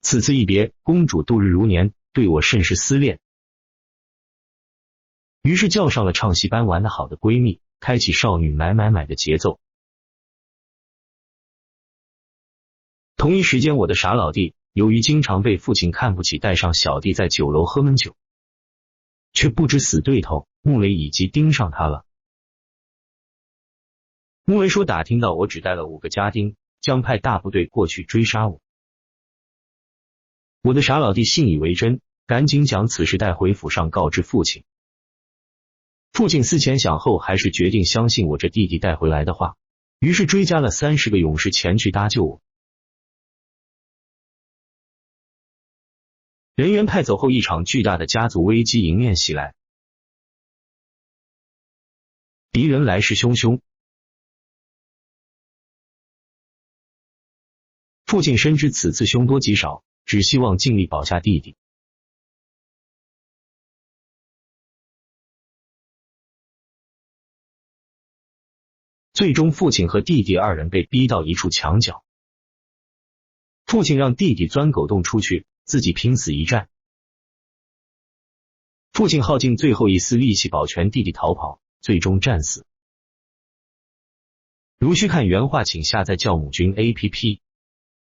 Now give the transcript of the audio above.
此次一别，公主度日如年，对我甚是思恋。于是叫上了唱戏班玩得好的闺蜜，开启少女买买买的节奏。同一时间，我的傻老弟由于经常被父亲看不起，带上小弟在酒楼喝闷酒，却不知死对头穆雷已经盯上他了。穆雷说打听到我只带了5个家丁，将派大部队过去追杀我。我的傻老弟信以为真，赶紧将此事带回府上告知父亲。父亲思前想后，还是决定相信我这弟弟带回来的话，于是追加了30个勇士前去搭救我。人员派走后，一场巨大的家族危机迎面袭来，敌人来势汹汹。父亲深知此次凶多吉少，只希望尽力保下弟弟。最终父亲和弟弟2人被逼到一处墙角，父亲让弟弟钻狗洞出去，自己拼死一战。父亲耗尽最后一丝力气保全弟弟逃跑，最终战死。如需看原画，请下载教母军 APP。